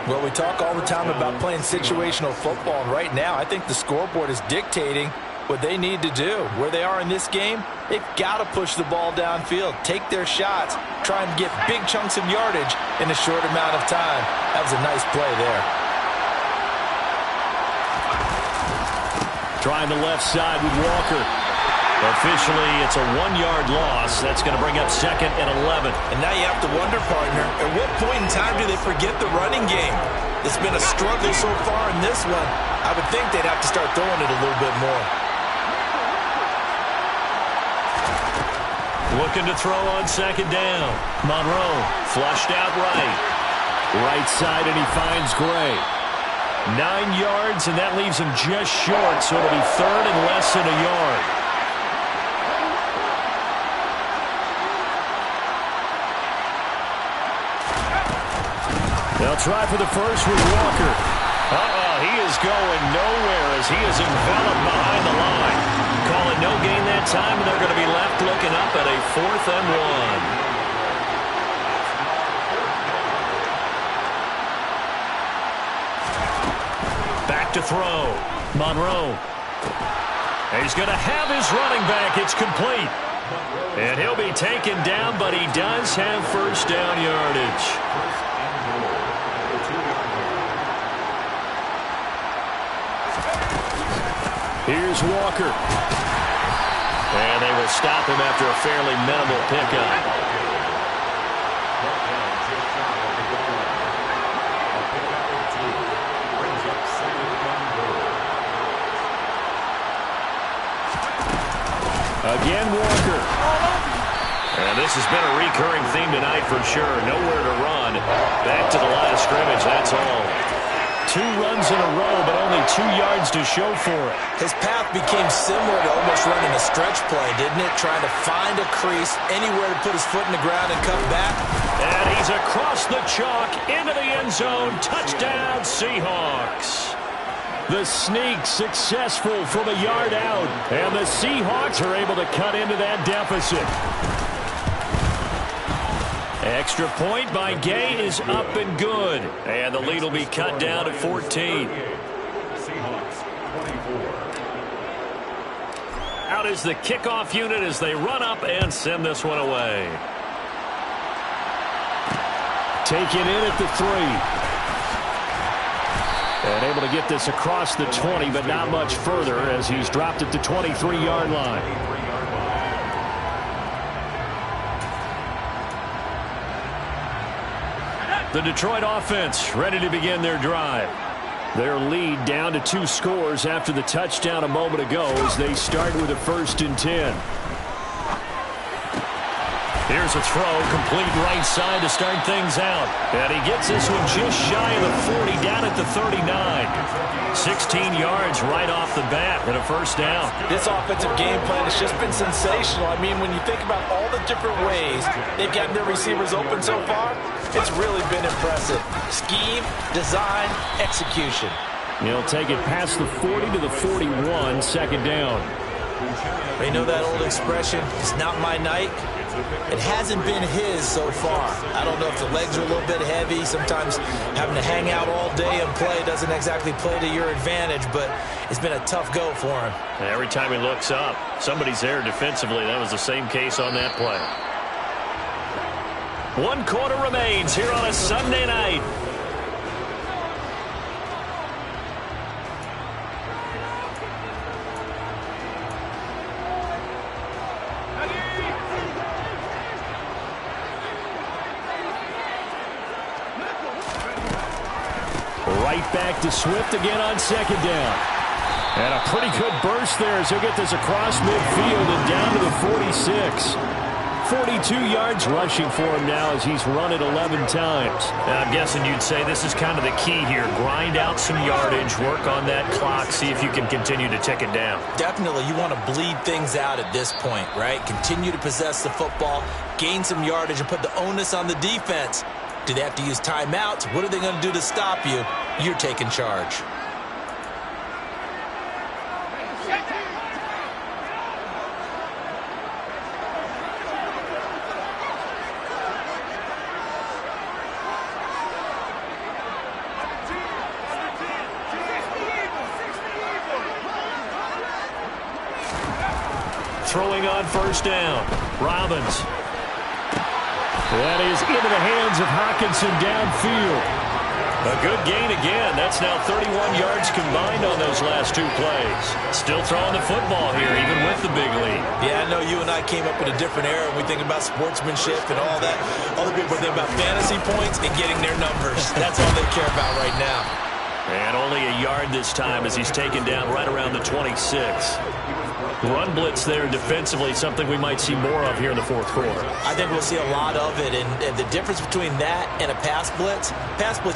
Well, we talk all the time about playing situational football, and right now I think the scoreboard is dictating what they need to do. Where they are in this game, they've got to push the ball downfield, take their shots, try and get big chunks of yardage in a short amount of time. That was a nice play there. Trying the left side with Walker. Officially, it's a 1-yard loss. That's going to bring up 2nd and 11. And now you have to wonder, partner, at what point in time do they forget the running game? It's been a struggle so far in this one. I would think they'd have to start throwing it a little bit more. Looking to throw on 2nd down. Monroe flushed out right. Right side, and he finds Gray. 9 yards, and that leaves him just short, so it'll be 3rd and less than a yard. They'll try for the first with Walker. He is going nowhere as he is enveloped behind the line. Call it no gain that time, and they're going to be left looking up at a 4th and 1. Back to throw. Monroe. He's going to have his running back. It's complete. And he'll be taken down, but he does have 1st down yardage. Here's Walker. And they will stop him after a fairly minimal pickup. Again, Walker. And this has been a recurring theme tonight for sure. Nowhere to run. Back to the line of scrimmage, that's all. 2 runs in a row, but only 2 yards to show for it. His path became similar to almost running a stretch play, didn't it? Trying to find a crease, anywhere to put his foot in the ground and cut back. And he's across the chalk, into the end zone. Touchdown, Seahawks. The sneak successful from a yard out. And the Seahawks are able to cut into that deficit. Extra point by Gay is up and good. And the lead will be cut down to 14. Seahawks 24. Out is the kickoff unit as they run up and send this one away. Taken in at the 3. And able to get this across the 20, but not much further as he's dropped it to 23-yard line. The Detroit offense ready to begin their drive. Their lead down to 2 scores after the touchdown a moment ago as they start with a 1st and 10. Here's a throw, complete right side to start things out. And he gets this one just shy of the 40, down at the 39. 16 yards right off the bat and a 1st down. This offensive game plan has just been sensational. I mean, when you think about all the different ways they've gotten their receivers open so far, it's really been impressive. Scheme, design, execution. He'll take it past the 40 to the 41, 2nd down. You know that old expression, it's not my night? It hasn't been his so far. I don't know if the legs are a little bit heavy. Sometimes having to hang out all day and play doesn't exactly play to your advantage, but it's been a tough go for him. Every time he looks up, somebody's there defensively. That was the same case on that play. 1 quarter remains here on a Sunday night. Right back to Swift again on 2nd down. And a pretty good burst there as he'll get this across midfield and down to the 46. 42 yards rushing for him now as he's run it 11 times. I'm guessing you'd say this is kind of the key here. Grind out some yardage, work on that clock, see if you can continue to tick it down. Definitely, you want to bleed things out at this point, right? Continue to possess the football, gain some yardage, and put the onus on the defense. Do they have to use timeouts? What are they going to do to stop you? You're taking charge. Throwing on 1st down. Robbins. That is into the hands of Hockenson downfield. A good gain again. That's now 31 yards combined on those last 2 plays. Still throwing the football here, even with the big lead. Yeah, I know you and I came up in a different era. We think about sportsmanship and all that. Other people think about fantasy points and getting their numbers. That's all they care about right now. And only a yard this time as he's taken down right around the 26. Run blitz there defensively, something we might see more of here in the 4th quarter. I think we'll see a lot of it, and the difference between that and a pass blitz,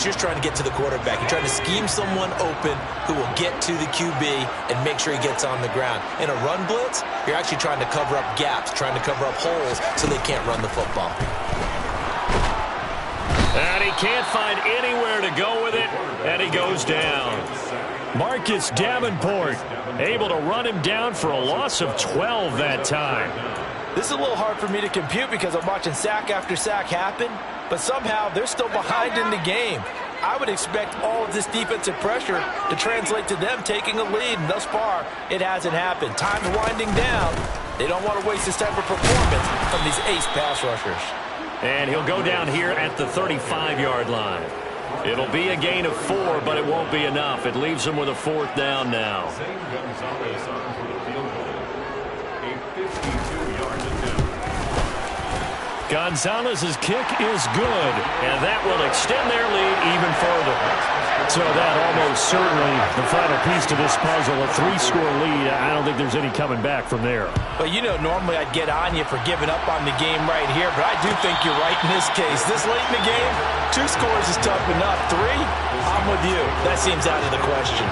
you're trying to get to the quarterback. You're trying to scheme someone open who will get to the QB and make sure he gets on the ground. In a run blitz, you're actually trying to cover up gaps, trying to cover up holes so they can't run the football. And he can't find anywhere to go with it, and he goes down. Marcus Davenport able to run him down for a loss of 12 that time. This is a little hard for me to compute because I'm watching sack after sack happen, but somehow they're still behind in the game. I would expect all of this defensive pressure to translate to them taking a lead, and thus far, it hasn't happened. Time's winding down. They don't want to waste this type of performance from these ace pass rushers. And he'll go down here at the 35-yard line. It'll be a gain of 4, but it won't be enough. It leaves him with a 4th down now. Gonzalez's kick is good, and that will extend their lead even further. So that almost certainly the final piece to this puzzle, a 3-score lead. I don't think there's any coming back from there. But you know, normally I'd get on you for giving up on the game right here, but I do think you're right in this case. This late in the game, 2 scores is tough enough. 3, I'm with you. That seems out of the question.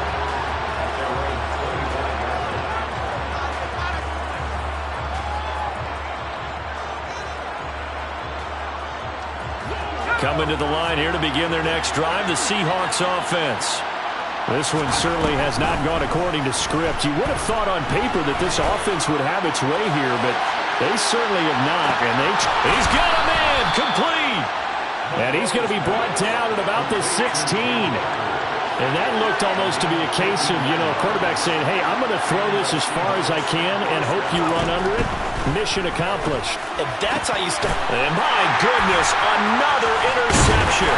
Coming to the line here to begin their next drive, the Seahawks offense. This one certainly has not gone according to script. You would have thought on paper that this offense would have its way here, but they certainly have not. And he's got a man complete. And he's going to be brought down at about the 16. And that looked almost to be a case of, a quarterback saying, hey, I'm going to throw this as far as I can and hope you run under it. Mission accomplished. And that's how you start. And my goodness, another interception.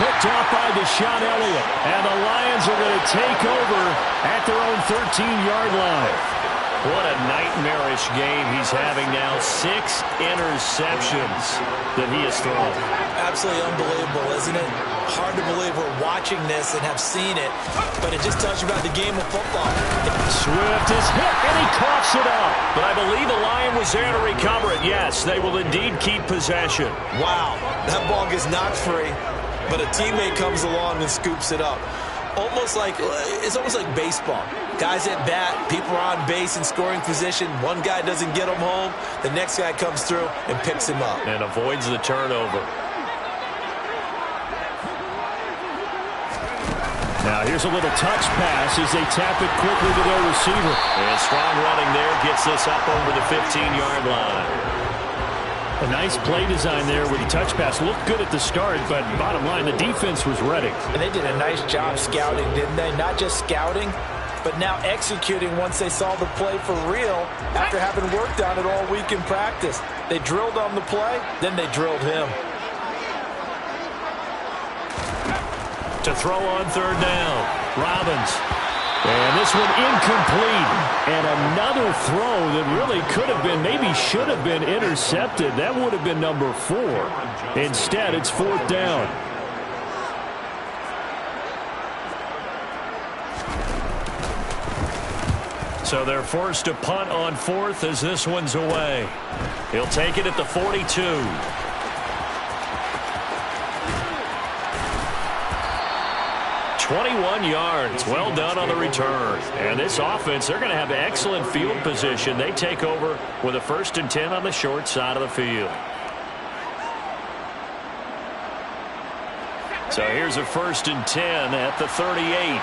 Picked off by Deshaun Elliott. And the Lions are going to take over at their own 13-yard line. What a nightmarish game he's having now. 6 interceptions that he has thrown. Absolutely unbelievable, isn't it? Hard to believe we're watching this and have seen it, but it just tells you about the game of football. Swift is hit, and he coughs it up. But I believe the Lion was there to recover it. Yes, they will indeed keep possession. Wow, that ball gets knocked free, but a teammate comes along and scoops it up. It's almost like baseball. Guys at bat, people are on base in scoring position. One guy doesn't get him home. The next guy comes through and picks him up. And avoids the turnover. Now here's a little touch pass as they tap it quickly to their receiver. And strong running there gets this up over the 15-yard line. A nice play design there with the touch pass. Looked good at the start, but bottom line, the defense was ready. And they did a nice job scouting, didn't they? Not just scouting, but now executing once they saw the play for real after having worked on it all week in practice. They drilled on the play, then they drilled him. To throw on third down, Robbins. And this one incomplete. And another throw that really could have been, maybe should have been intercepted. That would have been number 4. Instead, it's 4th down. So they're forced to punt on 4th as this one's away. He'll take it at the 42. 21 yards. Well done on the return. And this offense, they're going to have excellent field position. They take over with a 1st and 10 on the short side of the field. So here's a 1st and 10 at the 38.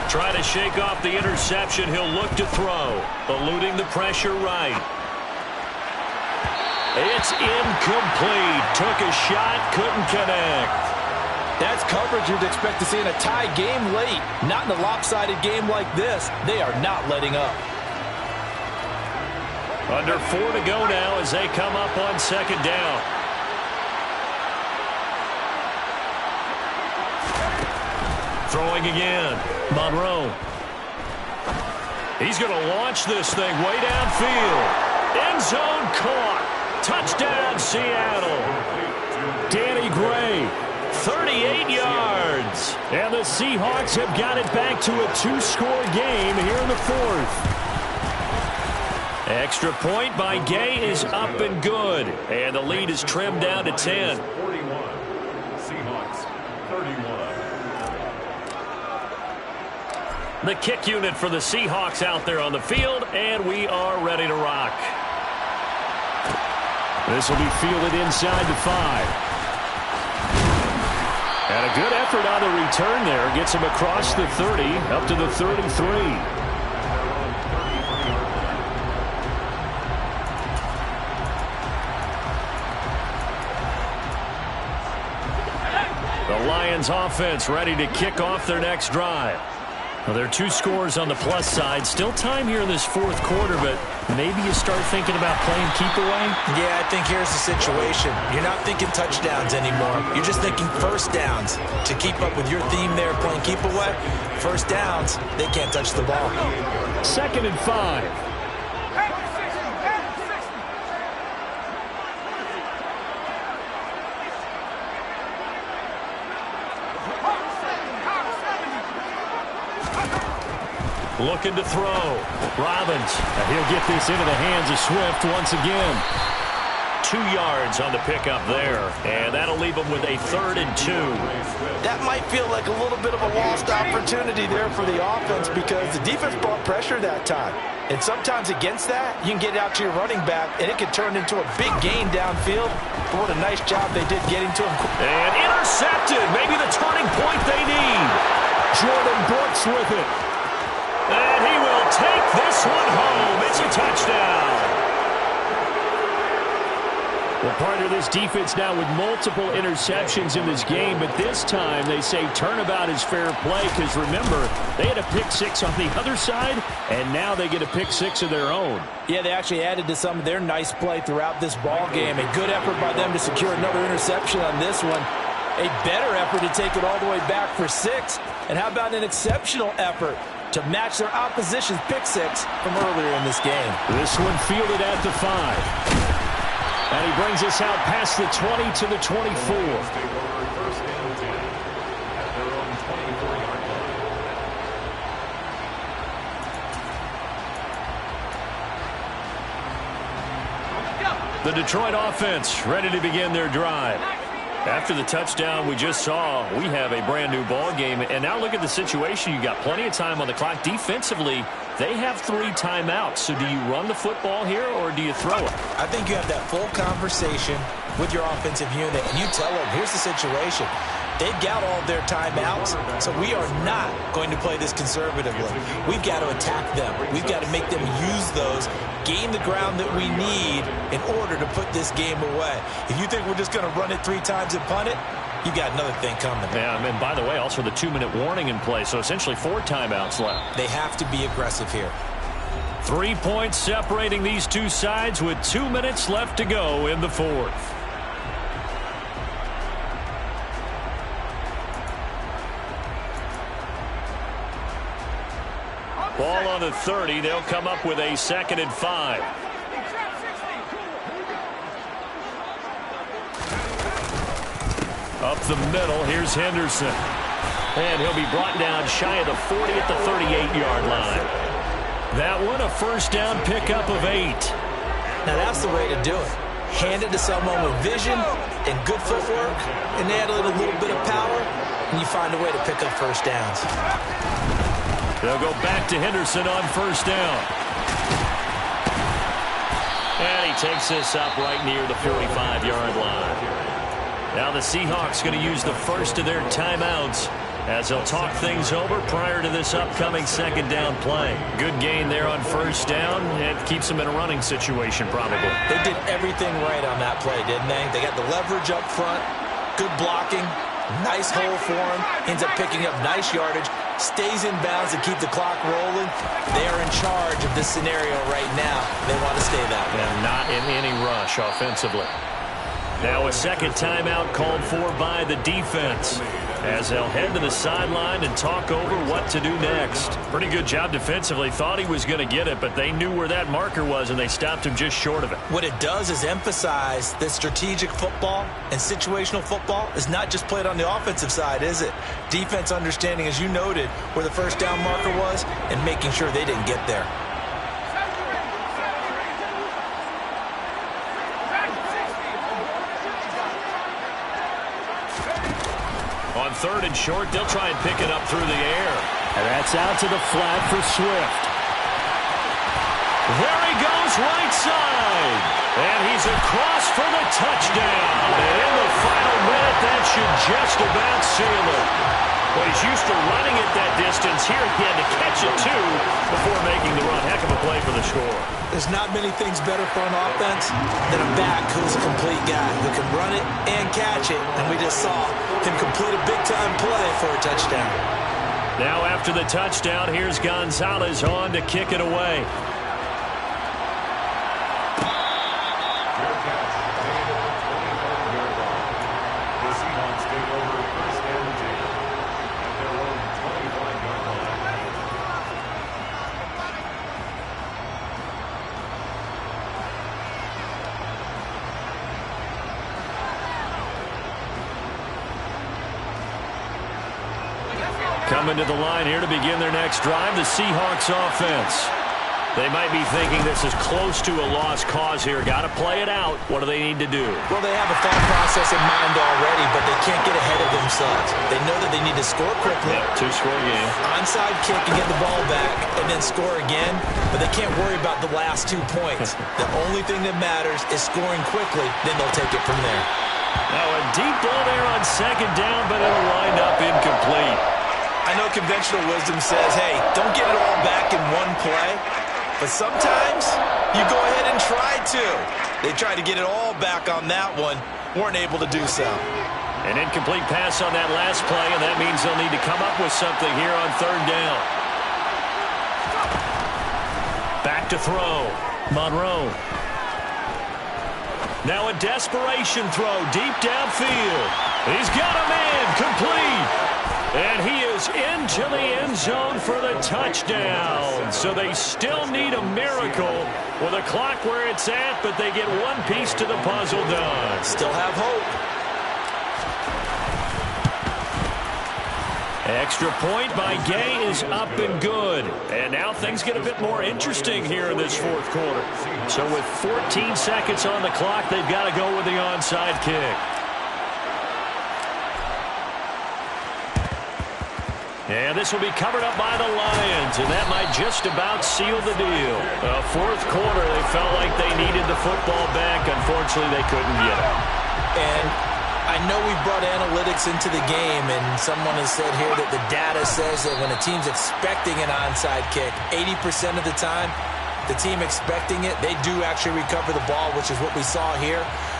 Try to shake off the interception. He'll look to throw. Eluding the pressure right. It's incomplete. Took a shot, couldn't connect. That's coverage you'd expect to see in a tie game late. Not in a lopsided game like this. They are not letting up. Under 4 to go now as they come up on 2nd down. Throwing again. Monroe. He's going to launch this thing way downfield. End zone caught. Touchdown, Seattle. Danny Gray. 38 yards. And the Seahawks have got it back to a 2-score game here in the 4th. Extra point by Gay is up and good. And the lead is trimmed down to 10. 41. Seahawks 31. The kick unit for the Seahawks out there on the field, and we are ready to rock. This will be fielded inside the 5. And a good effort on the return there. Gets him across the 30, up to the 33. The Lions offense ready to kick off their next drive. Well, there are 2 scores on the plus side. Still time here in this 4th quarter, but maybe you start thinking about playing keep away? Yeah, I think here's the situation. You're not thinking touchdowns anymore. You're just thinking first downs. To keep up with your theme there, playing keep away, first downs, they can't touch the ball. 2nd and 5. Looking to throw. Robbins. And he'll get this into the hands of Swift once again. 2 yards on the pickup there. And that'll leave him with a 3rd and 2. That might feel like a little bit of a lost opportunity there for the offense because the defense brought pressure that time. And sometimes against that, you can get out to your running back, and it can turn into a big gain downfield. But what a nice job they did getting to him. And intercepted. Maybe the turning point they need. Jordan Brooks with it. And he will take this one home. It's a touchdown. Well, partner, this defense now with multiple interceptions in this game, but this time they say turnabout is fair play because, remember, they had a pick six on the other side, and now they get a pick six of their own. Yeah, they actually added to some of their nice play throughout this ball game. A good effort by them to secure another interception on this one. A better effort to take it all the way back for 6. And how about an exceptional effort to match their opposition's pick six from earlier in this game? This one fielded at the 5. And he brings us out past the 20 to the 24. First and 10 at their own 24-yard line. The Detroit offense ready to begin their drive. After the touchdown we just saw, we have a brand new ball game. And now look at the situation. You got plenty of time on the clock. Defensively, they have 3 timeouts. So do you run the football here or do you throw it? I think you have that full conversation with your offensive unit, and you tell them, here's the situation. They've got all their timeouts, so we are not going to play this conservatively. We've got to attack them. We've got to make them use those, gain the ground that we need in order to put this game away. If you think we're just going to run it 3 times and punt it, you got another thing coming. Yeah, and by the way, also the 2-minute warning in play, so essentially 4 timeouts left. They have to be aggressive here. 3 points separating these two sides with 2 minutes left to go in the 4th. Ball on the 30. They'll come up with a 2nd and 5. Up the middle, here's Henderson. And he'll be brought down shy of the 40 at the 38-yard line. That one, a first down pickup of 8. Now that's the way to do it. Hand it to someone with vision and good footwork, and add a little bit of power, and you find a way to pick up first downs. They'll go back to Henderson on first down. And he takes this up right near the 45-yard line. Now the Seahawks going to use the first of their timeouts as they'll talk things over prior to this upcoming 2nd down play. Good gain there on first down. It keeps them in a running situation probably. They did everything right on that play, didn't they? They got the leverage up front, good blocking, nice hole for him, ends up picking up nice yardage, stays in bounds to keep the clock rolling. They are in charge of this scenario right now. They want to stay that way. And not in any rush offensively. Now a 2nd timeout called for by the defense as they'll head to the sideline and talk over what to do next. Pretty good job defensively. Thought he was going to get it, but they knew where that marker was, and they stopped him just short of it. What it does is emphasize that strategic football and situational football is not just played on the offensive side, is it? Defense understanding, as you noted, where the first down marker was and making sure they didn't get there. On 3rd and short, they'll try and pick it up through the air. And that's out to the flat for Swift. There he goes, right side. And he's across for the touchdown. And in the final minute, that should just about seal it. Well, he's used to running it that distance. Here he had to catch it, too, before making the run. Heck of a play for the score. There's not many things better for an offense than a back who's a complete guy who can run it and catch it. And we just saw him complete a big-time play for a touchdown. Now after the touchdown, here's Gonzalez on to kick it away. Fair catch made at the 25-yard line. The Seahawks take over first and 10 at their own 25-yard line. Coming to the line here to begin their next drive, the Seahawks offense. They might be thinking this is close to a lost cause here. Got to play it out. What do they need to do? Well, they have a thought process in mind already, but they can't get ahead of themselves. They know that they need to score quickly. Yep, 2-score game. Onside kick and get the ball back and then score again, but they can't worry about the last 2 points. The only thing that matters is scoring quickly, then they'll take it from there. Now a deep ball there on 2nd down, but it'll wind up incomplete. I know conventional wisdom says, hey, don't get it all back in one play, but sometimes you go ahead and try to. They tried to get it all back on that one. Weren't able to do so. An incomplete pass on that last play, and that means they'll need to come up with something here on third down. Back to throw. Monroe. Now a desperation throw deep downfield. He's got a man complete. And he is into the end zone for the touchdown. So they still need a miracle with a clock where it's at, but they get one piece to the puzzle done. Still have hope. Extra point by Gay is up and good. And now things get a bit more interesting here in this fourth quarter. So with 14 seconds on the clock, they've got to go with the onside kick. And this will be covered up by the Lions, and that might just about seal the deal. Fourth quarter, they felt like they needed the football back. Unfortunately, they couldn't get it. And I know we brought analytics into the game, and someone has said here that the data says that when a team's expecting an onside kick, 80% of the time, the team expecting it, they do actually recover the ball, which is what we saw here.